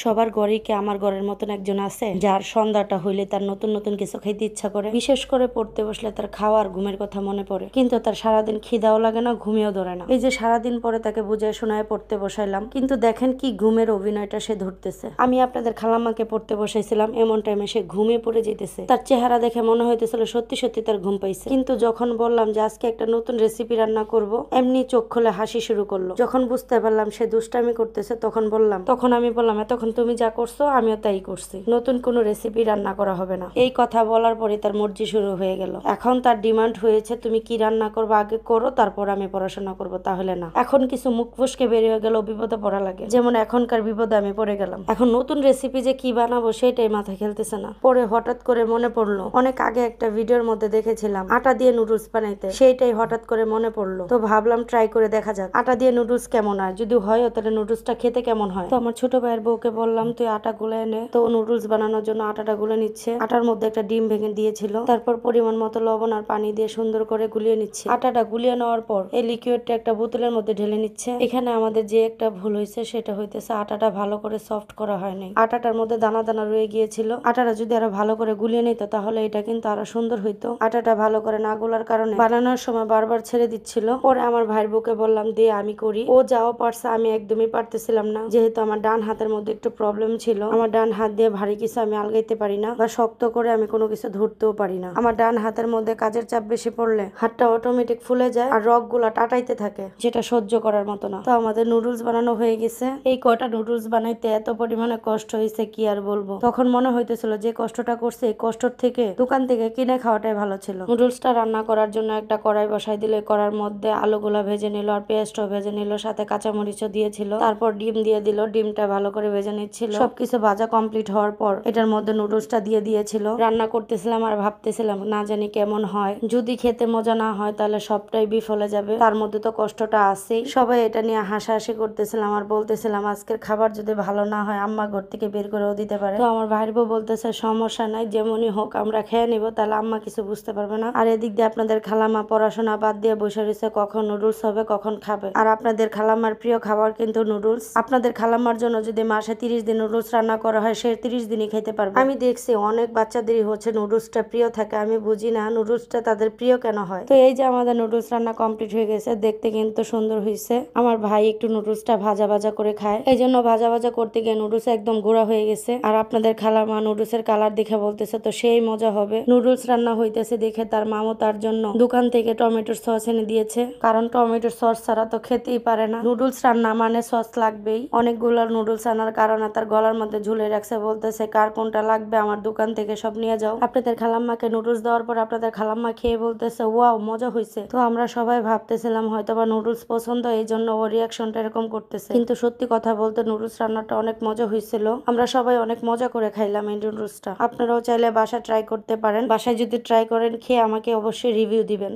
সবার ঘরেই কি আমার ঘরের মতন একজন আছে যার সন্ধ্যাটা হইলে তার নতুন নতুন কিছু খাইতে ইচ্ছা করে, বিশেষ করে পড়তে বসলে তার খাওয়া আর ঘুমের কথা মনে পড়ে, কিন্তু তার সারাদিন খিদাও লাগে না, ঘুমিয়েও ধরে না। এই যে সারাদিন পরে তাকে বুঝায় শোনায় পড়তে বসাইলাম, কিন্তু দেখেন কি ঘুমের অভিনয়টা সে ধরতেছে। আমি আপনাদের খালাম্মাকে পড়তে বসাইছিলাম, এমন টাইমে সে ঘুমিয়ে পড়ে যেতেছে। তার চেহারা দেখে মনে হইতেছিল সত্যি সত্যি তার ঘুম পাইছে। কিন্তু যখন বললাম যে আজকে একটা নতুন রেসিপি রান্না করব, এমনি চোখ খুলে হাসি শুরু করলো। যখন বুঝতে পারলাম সে দুষ্টামি করতেছে, তখন আমি বললাম এতক্ষণ তুমি যা করছো আমিও তাই করছি, নতুন কোনো রেসিপি রান্না করা হবে না। এই কথা বলার পরে তার মর্জি শুরু হয়ে গেল। এখন তার ডিমান্ড হয়েছে তুমি কি রান্না করবো আগে করো, তারপর আমি পড়াশোনা করব, তাহলে না। এখন কিছু মুখ ফসকে বেরিয়ে গেল, বিপদে পড়া লাগে, যেমন এখনকার বিপদে আমি পড়ে গেলাম। এখন নতুন রেসিপি যে কি বানাবো সেটাই মাথায় খেলতেছে না। পরে হঠাৎ করে মনে পড়লো অনেক আগে একটা ভিডিওর মধ্যে দেখেছিলাম আটা দিয়ে নুডলস বানাইতে, সেইটাই হঠাৎ করে মনে পড়লো। তো ভাবলাম ট্রাই করে দেখা যাক আটা দিয়ে নুডলস কেমন হয়, যদি হয় তাহলে নুডলসটা খেতে কেমন হয়। তো আমার ছোট ভাইয়ের বউকে বললাম তুই আটা গুলে এনে, তো নুডলস বানানোর জন্য আটাটা গুলে নিচ্ছে। আটার মধ্যে একটা ডিম ভেঙে দিয়েছিল, তারপর পরিমাণ মতো লবণ আর পানি দিয়ে সুন্দর করে গুলিয়ে নিচ্ছে। আটাটা গুলিয়ে নেওয়ার পর এই লিকুইডটা একটা বোতলের মধ্যে ঢেলে নিচ্ছে। এখানে আমাদের যে একটা ভুল হয়েছে সেটা হইতেছে আটাটা ভালো করে সফট করা হয়নি, আটাটার মধ্যে দানা দানা রয়ে গিয়েছিল। আটাটা যদি আরো ভালো করে গুলিয়ে নিত তাহলে এটা কিন্তু আরো সুন্দর হইতো। আটাটা ভালো করে না গোলার কারণে বানানোর সময় বারবার ছেড়ে দিচ্ছিল। পরে আমার ভাইয়ের বউকে বললাম দিয়ে আমি করি, ও যাও পারছে, আমি একদমই পারতেছিলাম না, যেহেতু আমার ডান হাতের মধ্যে একটু প্রবলেম ছিল। আমার ডান হাত দিয়ে ভারী কিছু আমি আলগাইতে পারি না, বা শক্ত করে আমি কোনো কিছু ধরতেও পারি না। আমার ডান হাতের মধ্যে কাজের চাপ বেশি পড়লে হাতটা অটোমেটিক ফুলে যায় আর রক গুলা টাটাইতে থাকে, যেটা সহ্য করার মতো না। তো আমাদের নুডলস বানানো হয়ে গেছে। এই কয়টা নুডলস বানাইতে এত পরিমাণে কষ্ট হয়েছে কি আর বলবো। তখন মনে হইতেছিল যে কষ্টটা করছে এই কষ্টর থেকে দোকান থেকে কিনে খাওয়াটাই ভালো ছিল। নুডলসটা রান্না করার জন্য একটা কড়াই বসাই দিলে, কড়ার মধ্যে আলুগুলা ভেজে নিল আর পেঁয়াজটাও ভেজে নিল, সাথে কাঁচামরিচও দিয়েছিল। তারপর ডিম দিয়ে দিল, ডিমটা ভালো করে ভেজে নিচ্ছিল। সবকিছু ভাজা কমপ্লিট হওয়ার পর এটার মধ্যে নুডলসটা দিয়ে দিয়েছিল। রান্না করতেছিলাম আর ভাবতেছিলাম না জানি কেমন হয়, যদি খেতে মজা না হয় তাহলে সবটাই বিফলে যাবে, তার মধ্যে তো কষ্টটা আছেই। সবাই এটা নিয়ে হাসাহাসি করতেছিলাম আর বলতেছিলাম আজকের খাবার যদি ভালো না হয় আম্মা ঘর থেকে বের করেও দিতে পারে। তো আমার ভাইয়ের বউ বলতেছে সমস্যা নাই, যেমনই হোক আমরা খেয়ে নিব, তাহলে আম্মা কিছু বুঝতে পারবে না। আর এদিক দিয়ে আপনাদের খালামা পড়াশোনা বাদ দিয়ে বসে রয়েছে কখন নুডলস হবে কখন খাবে। আর আপনাদের খালাম্মার প্রিয় খাবার কিন্তু নুডলস। আপনাদের খালাম্মার জন্য যদি মাসে 30 দিন নুডলস রান্না করা হয় সে 30 দিনই খেতে পারবে। আমি দেখছি অনেক বাচ্চাদেরই হচ্ছে নুডলসটা প্রিয় থাকে, আমি বুঝি না নুডলসটা তাদের প্রিয় কেন হয়। তো এই যে আমাদের নুডলস রান্না কমপ্লিট হয়ে গেছে, দেখতে কিন্তু সুন্দর হয়েছে। আমার ভাই একটু নুডলসটা ভাজা ভাজা করে খায়, এই জন্য ভাজা ভাজা করতে গিয়ে নুডলস একদম গুঁড়া হয়ে গেছে। আর আপনাদের খালামা নুডলসের কালার দেখে বলতেছে তো সেই মজা হবে। নুডলস রান্না হইতেছে দেখে তার মামও তার জন্য দোকান থেকে টমেটোর সস এনে দিয়েছে, কারণ টমেটোর সস ছাড়া তো খেতেই পারে না। নুডলস রান্না মানে সস লাগবেই। অনেকগুলো নুডলস আনার কারণে তার গলার মধ্যে ঝুলে রাখছে, বলতেছে কার কোনটা লাগবে আমার দোকান থেকে সব নিয়ে যাও। আপনাদের খালাম্মাকে নুডলস দেওয়ার পর আপনাদের খালাম্মা খেয়ে বলতেছে ওয়াও মজা হয়েছে। তো আমরা সবাই ভাবতেছিলাম হয়তোবা নুডলস পছন্দ, এই জন্য ওর রিয়াকশনটা এরকম করতেছে, কিন্তু সত্যি কথা বলতে নুডলস রান্নাটা অনেক মজা হয়েছিল। আমরা সবাই অনেক মজা করে খাইলাম এই নুডলসটা। আপনারাও চাইলে বাসা ট্রাই করতে পারেন, বাসায় যদি ট্রাই করেন খেয়ে আমাকে অবশ্যই রিভিউ দিবেন।